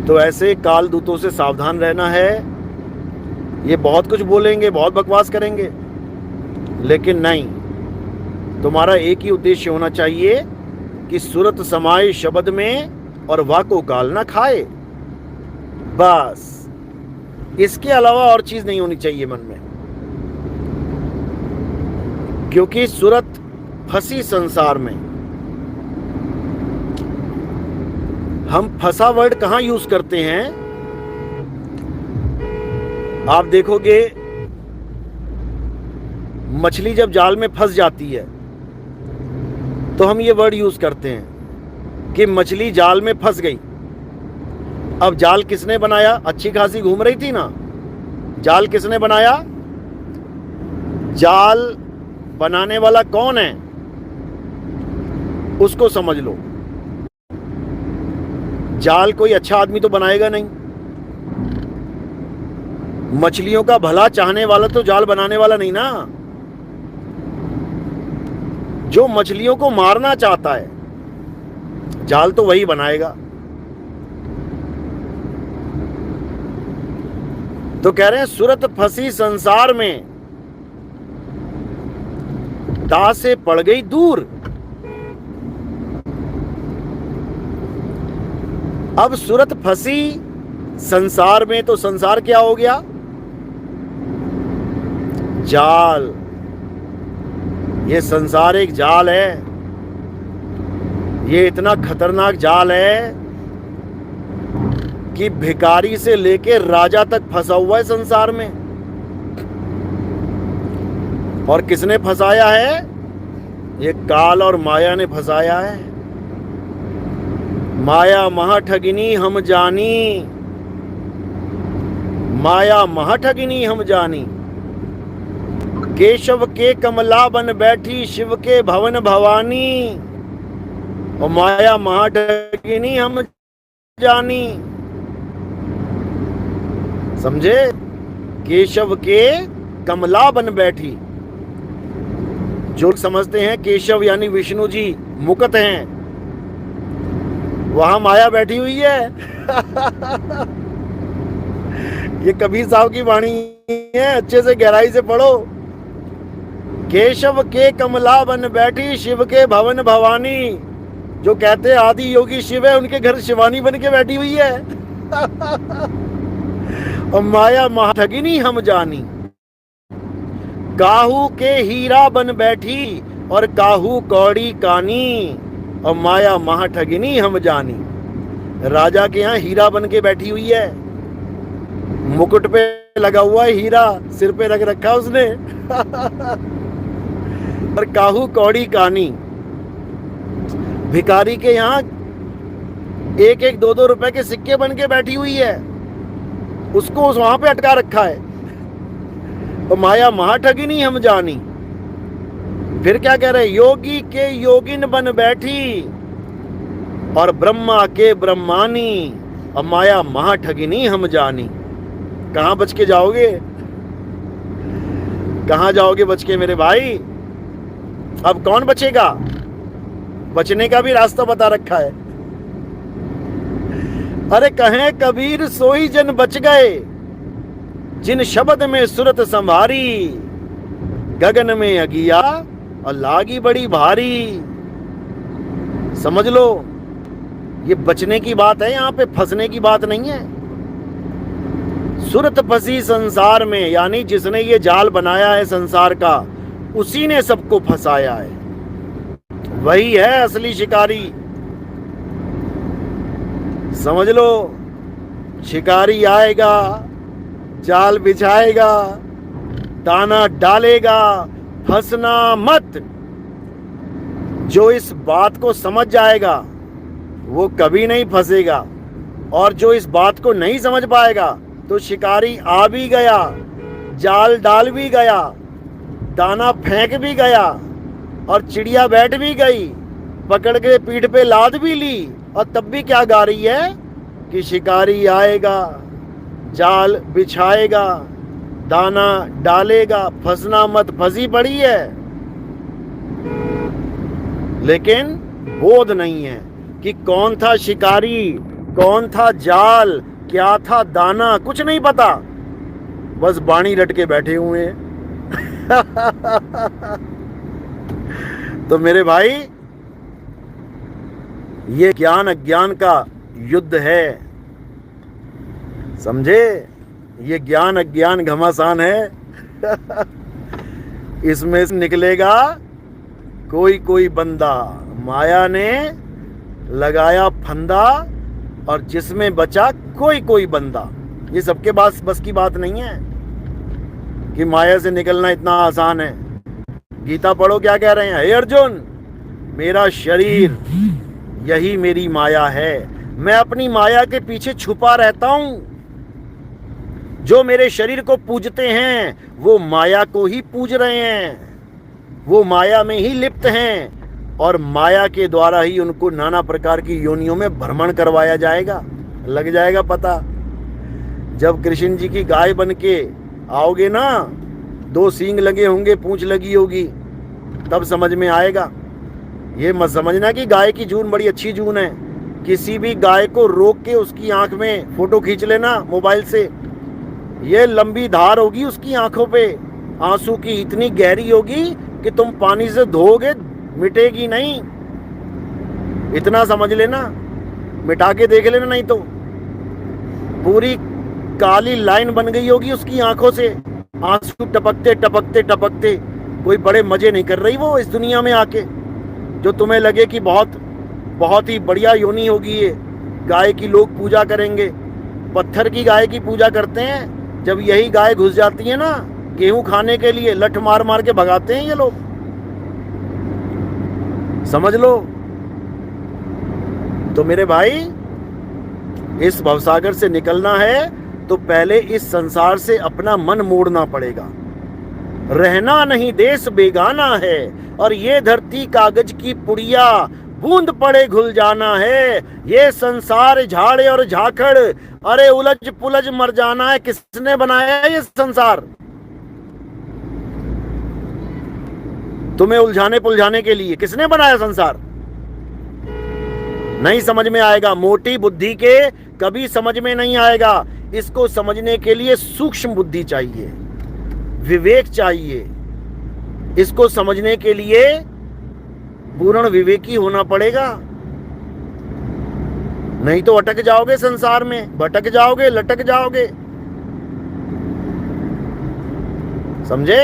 तो ऐसे काल दूतों से सावधान रहना है। ये बहुत कुछ बोलेंगे, बहुत बकवास करेंगे, लेकिन नहीं, तुम्हारा एक ही उद्देश्य होना चाहिए कि सुरत समाये शब्द में और वाको काल ना खाए। बस, इसके अलावा और चीज नहीं होनी चाहिए मन में। क्योंकि सुरत फंसी संसार में। हम फंसा वर्ड कहां यूज करते हैं? आप देखोगे, मछली जब जाल में फंस जाती है तो हम ये वर्ड यूज करते हैं कि मछली जाल में फंस गई। अब जाल किसने बनाया? अच्छी खासी घूम रही थी ना। जाल किसने बनाया? जाल बनाने वाला कौन है, उसको समझ लो। जाल कोई अच्छा आदमी तो बनाएगा नहीं। मछलियों का भला चाहने वाला तो जाल बनाने वाला नहीं ना। जो मछलियों को मारना चाहता है, जाल तो वही बनाएगा। तो कह रहे हैं सुरत फंसी संसार में, ता से पड़ गई दूर। अब सुरत फंसी संसार में, तो संसार क्या हो गया? जाल। ये संसार एक जाल है। ये इतना खतरनाक जाल है कि भिखारी से लेकर राजा तक फंसा हुआ है संसार में। और किसने फंसाया है? ये काल और माया ने फंसाया है। माया महाठगिनी हम जानी, माया महाठगिनी हम जानी। केशव के कमला बन बैठी, शिव के भवन भवानी। और माया महाठगिनी हम जानी। समझे? केशव के कमला बन बैठी। जो समझते हैं केशव यानी विष्णु जी मुकुट हैं, वहां माया बैठी हुई है। ये कबीर साहब की वाणी है, अच्छे से गहराई से पढ़ो। केशव के कमला बन बैठी, शिव के भवन भवानी। जो कहते हैं आदि योगी शिव है, उनके घर शिवानी बन के बैठी हुई है। और माया महाठगिनी हम जानी। काहू के हीरा बन बैठी, और काहू कौड़ी कानी। और माया महाठगिनी हम जानी। राजा के यहाँ हीरा बन के बैठी हुई है, मुकुट पे लगा हुआ है हीरा, सिर पे रख रखा उसने। और काहू कौड़ी कानी। भिखारी के यहाँ एक एक दो दो रुपए के सिक्के बन के बैठी हुई है, उसको वहां पे अटका रखा है। तो माया महाठगिनी हम जानी। फिर क्या कह रहे? योगी के योगिन बन बैठी, और ब्रह्मा के ब्रह्मानी। और माया महाठगिनी हम जानी। कहां बच के जाओगे? कहां जाओगे बच के मेरे भाई? अब कौन बचेगा? बचने का भी रास्ता बता रखा है। अरे कहें कबीर सोई जन बच गए, जिन शब्द में सुरत संभारी। गगन में अगिया और लागी बड़ी भारी। समझ लो, ये बचने की बात है, यहां पे फंसने की बात नहीं है। सुरत फंसी संसार में, यानी जिसने ये जाल बनाया है संसार का, उसी ने सबको फंसाया है। वही है असली शिकारी। समझ लो, शिकारी आएगा, जाल बिछाएगा, दाना डालेगा, फंसना मत। जो इस बात को समझ जाएगा वो कभी नहीं फंसेगा, और जो इस बात को नहीं समझ पाएगा तो शिकारी आ भी गया, जाल डाल भी गया, दाना फेंक भी गया, और चिड़िया बैठ भी गई, पकड़ के पीठ पे लाद भी ली, और तब भी क्या गा रही है कि शिकारी आएगा, जाल बिछाएगा, दाना डालेगा, फंसना मत। फंसी पड़ी है, लेकिन बोध नहीं है कि कौन था शिकारी, कौन था जाल, क्या था दाना, कुछ नहीं पता, बस बाणी रट के बैठे हुए हैं। तो मेरे भाई, ये ज्ञान अज्ञान का युद्ध है, समझे? ये ज्ञान अज्ञान घमासान है। इसमें से निकलेगा कोई कोई बंदा, माया ने लगाया फंदा, और जिसमें बचा कोई कोई बंदा। ये सबके बस की बात नहीं है कि माया से निकलना इतना आसान है। गीता पढ़ो, क्या कह रहे हैं? हे अर्जुन, मेरा शरीर यही मेरी माया है, मैं अपनी माया के पीछे छुपा रहता हूं। जो मेरे शरीर को पूजते हैं वो माया को ही पूज रहे हैं, वो माया में ही लिप्त हैं, और माया के द्वारा ही उनको नाना प्रकार की योनियों में भ्रमण करवाया जाएगा। लग जाएगा पता। जब कृष्ण जी की गाय बन के आओगे ना, 2 सींग लगे होंगे, पूंछ लगी होगी, तब समझ में आएगा। ये मत समझना कि गाय की जून बड़ी अच्छी जून है। किसी भी गाय को रोक के उसकी आंख में फोटो खींच लेना मोबाइल से, ये लंबी धार होगी उसकी आंखों पे, आंसू की इतनी गहरी होगी कि तुम पानी से धोगे मिटेगी नहीं। इतना समझ लेना, मिटा के देख लेना, नहीं तो पूरी काली लाइन बन गई होगी उसकी आंखों से, आंसू टपकते टपकते टपकते। कोई बड़े मजे नहीं कर रही वो इस दुनिया में आके, जो तुम्हें लगे कि बहुत ही बढ़िया योनि होगी ये, गाय की लोग पूजा करेंगे। पत्थर की गाय की पूजा करते हैं। जब यही गाय घुस जाती है ना गेहूं खाने के लिए, लठ मार मार के भगाते हैं ये लोग, समझ लो। तो मेरे भाई, इस भवसागर से निकलना है तो पहले इस संसार से अपना मन मोड़ना पड़ेगा। रहना नहीं देश बेगाना है, और ये धरती कागज की पुड़िया, बूंद पड़े घुल जाना है। ये संसार झाड़े और झाखड़, अरे उलझ पुलझ मर जाना है। किसने बनाया ये संसार? तुम्हें उलझाने पुलझाने के लिए किसने बनाया संसार? नहीं समझ में आएगा। मोटी बुद्धि के कभी समझ में नहीं आएगा। इसको समझने के लिए सूक्ष्म बुद्धि चाहिए, विवेक चाहिए। इसको समझने के लिए पूर्ण विवेकी होना पड़ेगा, नहीं तो अटक जाओगे संसार में, भटक जाओगे, लटक जाओगे। समझे?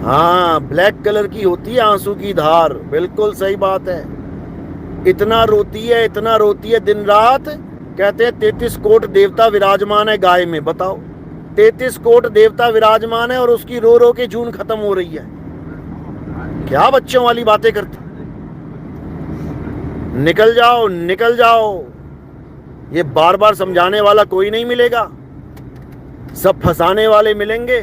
हाँ, ब्लैक कलर की होती है आंसू की धार, बिल्कुल सही बात है। इतना रोती है दिन रात। कहते हैं 33 कोट देवता विराजमान है गाय में। बताओ, 33 कोट देवता विराजमान है और उसकी रो रो के जून खत्म हो रही है। क्या बच्चों वाली बातें करते? निकल जाओ, निकल जाओ। ये बार बार समझाने वाला कोई नहीं मिलेगा, सब फंसाने वाले मिलेंगे।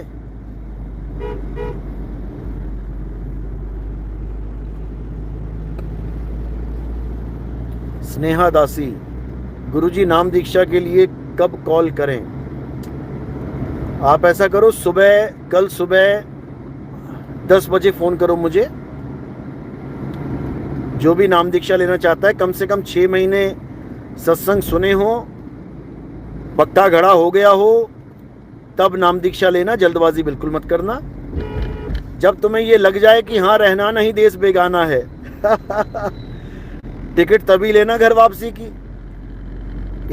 स्नेहा दासी, गुरुजी नाम दीक्षा के लिए कब कॉल करें? आप ऐसा करो, कल सुबह 10 बजे फोन करो मुझे। जो भी नाम दीक्षा लेना चाहता है, कम से कम 6 महीने सत्संग सुने हो, पक्का घड़ा हो गया हो, तब नाम दीक्षा लेना। जल्दबाजी बिल्कुल मत करना। जब तुम्हें ये लग जाए कि हाँ, रहना नहीं देश बेगाना है टिकट तभी लेना घर वापसी की।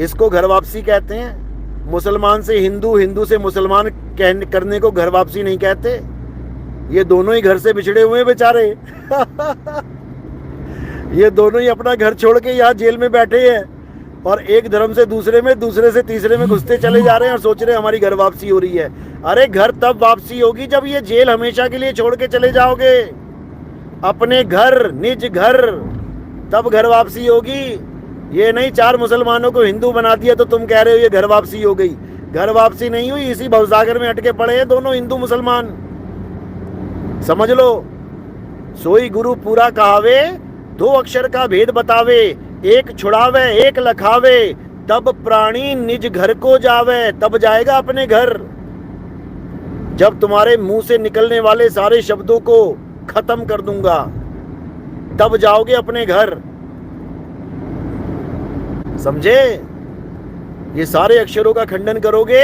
इसको घर वापसी कहते हैं। मुसलमान से हिंदू, हिंदू से मुसलमान करने को घर वापसी नहीं कहते। ये दोनों ही घर से बिछड़े हुए हैं बेचारे ये दोनों ही अपना घर छोड़ के यहाँ जेल में बैठे हैं, और एक धर्म से दूसरे में, दूसरे से तीसरे में घुसते चले जा रहे हैं, और सोच रहे हैं हमारी घर वापसी हो रही है। अरे घर तब वापसी होगी जब ये जेल हमेशा के लिए छोड़ के चले जाओगे, अपने घर, निज घर, तब घर वापसी होगी। ये नहीं 4 मुसलमानों को हिंदू बना दिया तो तुम कह रहे हो ये घर वापसी हो गई। घर वापसी नहीं हुई, इसी भवसागर में अटके पड़े हैं दोनों हिंदू मुसलमान। समझ लो, सोई गुरु पूरा कहावे, 2 अक्षर का भेद बतावे, एक छुड़ावे एक लखावे, तब प्राणी निज घर को जावे। तब जाएगा अपने घर, जब तुम्हारे मुंह से निकलने वाले सारे शब्दों को खत्म कर दूंगा, तब जाओगे अपने घर। समझे? ये सारे अक्षरों का खंडन करोगे,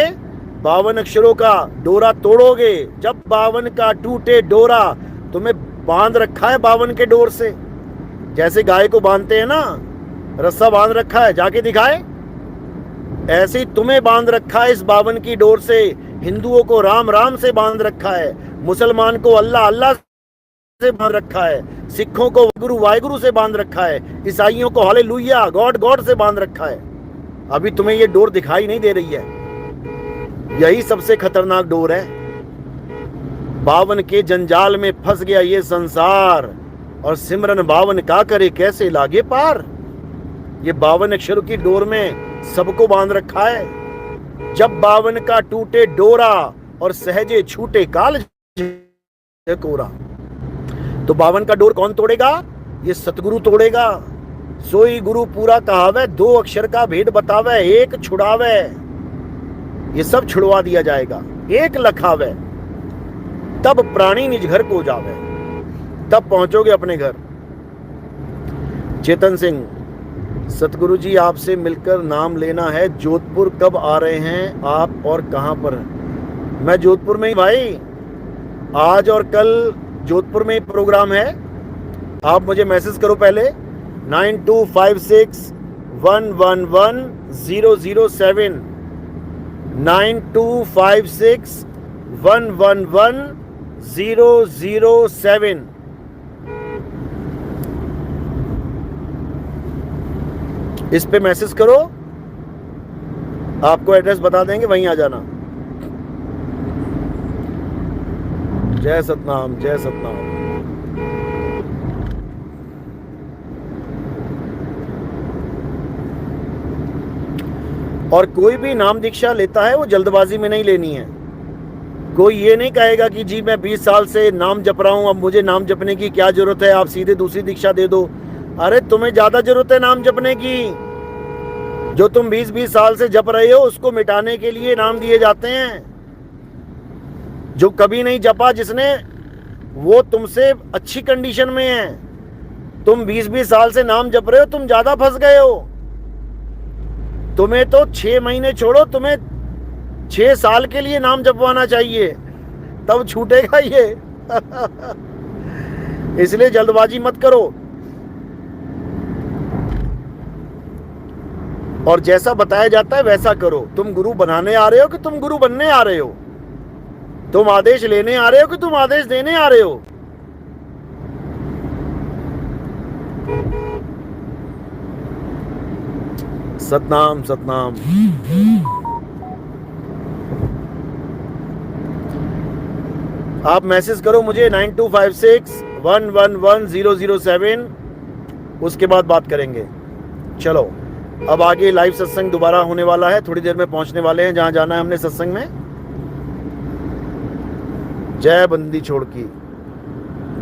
52 अक्षरों का डोरा तोड़ोगे। जब 52 का टूटे डोरा, तुम्हें बांध रखा है 52 के डोर से। जैसे गाय को बांधते हैं ना, रस्सा बांध रखा है, जाके दिखाए। ऐसे ही तुम्हें बांध रखा है इस 52 की डोर से। हिंदुओं को राम राम से बांध रखा है, मुसलमान को अल्लाह अल्लाह से बांध रखा है, सिखों को वाहिगुरु वाहिगुरु से बांध रखा है, ईसाइयों को हालेलुया गॉड गॉड से बांध रखा है। अभी तुम्हें ये डोर दिखाई नहीं दे रही है। यही सबसे खतरनाक डोर है। 52 के जंजाल में फंस गया ये संसार, और सिमरन 52 का करे कैसे लागे पार। ये 52 अक्षरों की डोर में सबको बांध रखा है। जब 52 का टूटे डोरा, और सहजे छूटे काल कोरा। तो 52 का डोर कौन तोड़ेगा? ये सतगुरु तोड़ेगा। सोई गुरु पूरा कहावे, 2 अक्षर का भेद बतावे, एक छुड़ावे। ये सब छुड़वा दिया जाएगा। एक लखावे, तब प्राणी निज घर को जावे, तब पहुंचोगे अपने घर। चेतन सिंह, सतगुरु जी आपसे मिलकर नाम लेना है। जोधपुर कब आ रहे हैं आप और कहां पर? मैं जोधपुर में ही भाई, आज और कल जोधपुर में ही प्रोग्राम है। आप मुझे मैसेज करो पहले 9256111007 9256111007। इस पे मैसेज करो, आपको एड्रेस बता देंगे, वहीं आ जाना। जय सतनाम, जय सतनाम। और कोई भी नाम दीक्षा लेता है वो जल्दबाजी में नहीं लेनी है। कोई ये नहीं कहेगा कि जी मैं 20 साल से नाम जप रहा हूं, अब मुझे नाम जपने की क्या जरूरत है, आप सीधे दूसरी दीक्षा दे दो। अरे तुम्हें ज्यादा जरूरत है नाम जपने की। जो तुम 20-20 साल से जप रहे हो उसको मिटाने के लिए नाम दिए जाते हैं। जो कभी नहीं जपा जिसने, वो तुमसे अच्छी कंडीशन में है। तुम 20-20 साल से नाम जप रहे हो, तुम ज्यादा फंस गए हो। तुम्हें तो 6 महीने छोड़ो, तुम्हें 6 साल के लिए नाम जपवाना चाहिए, तब छूटेगा ये। इसलिए जल्दबाजी मत करो। और जैसा बताया जाता है वैसा करो। तुम गुरु बनाने आ रहे हो कि तुम गुरु बनने आ रहे हो? तुम आदेश लेने आ रहे हो कि तुम आदेश देने आ रहे हो? सतनाम सतनाम। आप मैसेज करो मुझे 9256111007, उसके बाद बात करेंगे। चलो अब आगे लाइव सत्संग दोबारा होने वाला है, थोड़ी देर में पहुंचने वाले हैं जहां जाना है हमने सत्संग में। जय बंदी छोड़ की,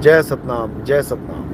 जय सतनाम, जय सतनाम।